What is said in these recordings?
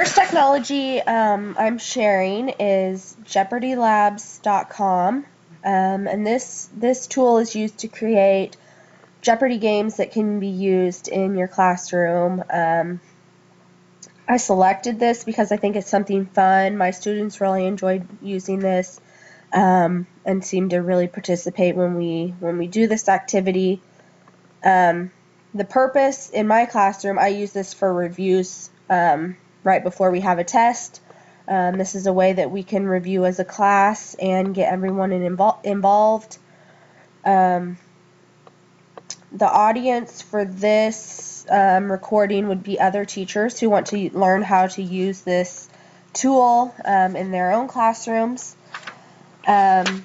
first technology I'm sharing is jeopardylabs.com, and this tool is used to create Jeopardy games that can be used in your classroom. I selected this because I think it's something fun. My students really enjoyed using this and seem to really participate when we do this activity. The purpose in my classroom, I use this for reviews right before we have a test. This is a way that we can review as a class and get everyone involved. The audience for this recording would be other teachers who want to learn how to use this tool in their own classrooms. And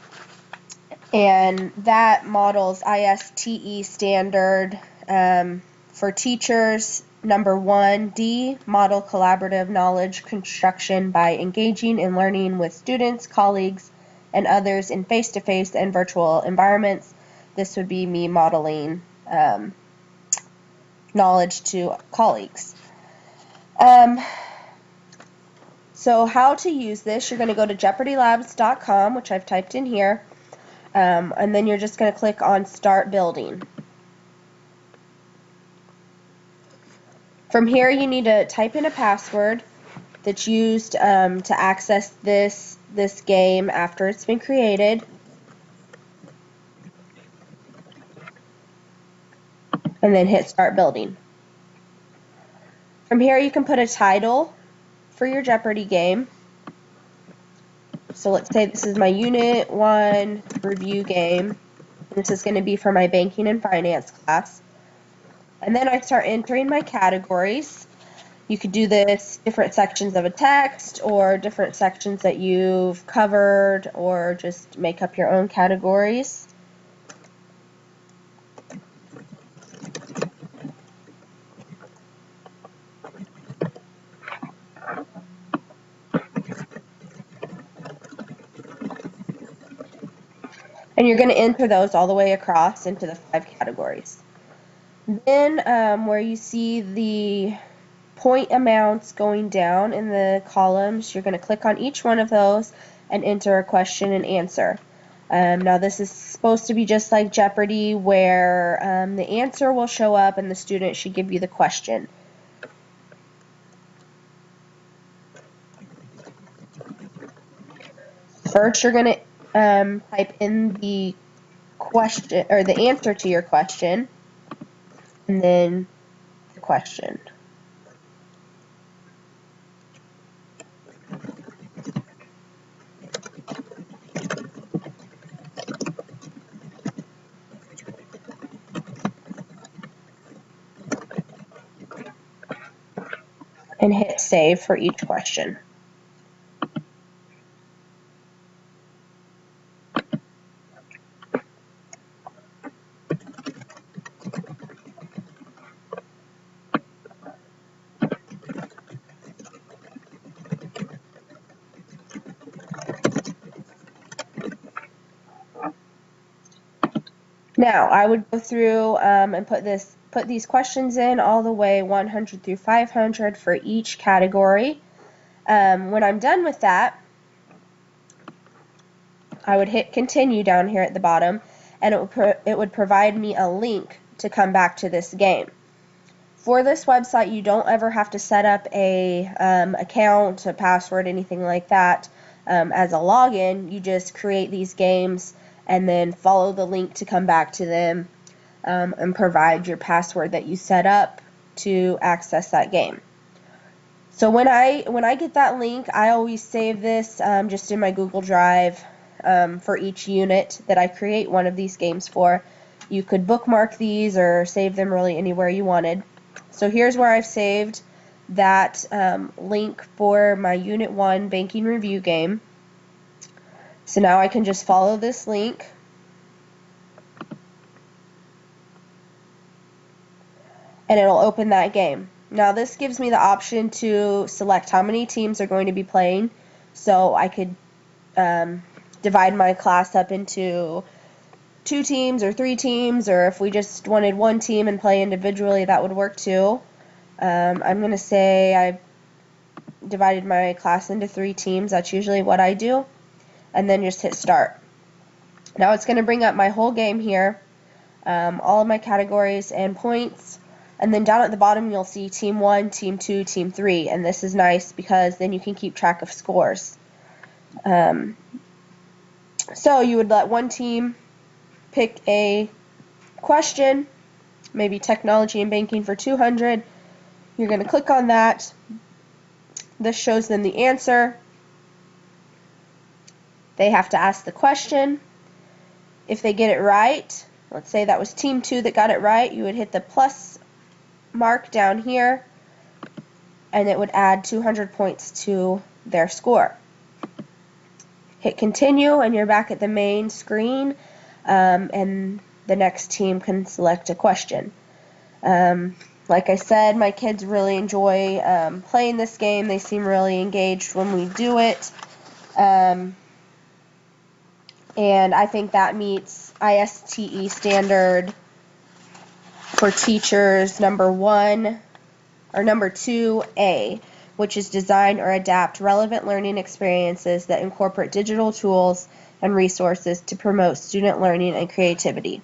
that models ISTE standard for teachers. Number 1D, model collaborative knowledge construction by engaging and learning with students, colleagues, and others in face-to-face and virtual environments. This would be me modeling knowledge to colleagues. So how to use this, you're going to go to jeopardylabs.com, which I've typed in here, and then you're just going to click on Start Building. From here, you need to type in a password that's used to access this game after it's been created. And then hit Start Building. From here, you can put a title for your Jeopardy game. So let's say this is my Unit 1 review game. This is going to be for my banking and finance class. And then I start entering my categories. You could do this different sections of a text or different sections that you've covered, or just make up your own categories. And you're going to enter those all the way across into the 5 categories. Then where you see the point amounts going down in the columns, you're going to click on each one of those and enter a question and answer. Now this is supposed to be just like Jeopardy, where the answer will show up and the student should give you the question. First, you're going to type in the question or the answer to your question, and then the question. And hit save for each question. Now, I would go through and put these questions in all the way 100 through 500 for each category. When I'm done with that, I would hit continue down here at the bottom, and it would provide me a link to come back to this game. For this website, you don't ever have to set up a account, a password, anything like that as a login. You just create these games and then follow the link to come back to them and provide your password that you set up to access that game. So when I get that link, I always save this just in my Google Drive for each unit that I create one of these games for. You could bookmark these or save them really anywhere you wanted. So here's where I've saved that link for my Unit 1 Banking Review game. So now I can just follow this link. And it'll open that game. Now this gives me the option to select how many teams are going to be playing. So I could divide my class up into 2 teams or 3 teams, or if we just wanted 1 team and play individually, that would work too. I'm going to say divided my class into 3 teams. That's usually what I do. And then just hit start. Now it's going to bring up my whole game here, all of my categories and points. And then down at the bottom you'll see Team 1, Team 2, Team 3. And this is nice because then you can keep track of scores. So you would let one team pick a question, maybe technology and banking for 200. You're going to click on that. This shows them the answer. They have to ask the question. If they get it right, let's say that was Team 2 that got it right, you would hit the plus mark down here, and it would add 200 points to their score. Hit continue, and you're back at the main screen, and the next team can select a question. Like I said, my kids really enjoy playing this game. They seem really engaged when we do it. And I think that meets ISTE standard for teachers number 2A, which is design or adapt relevant learning experiences that incorporate digital tools and resources to promote student learning and creativity.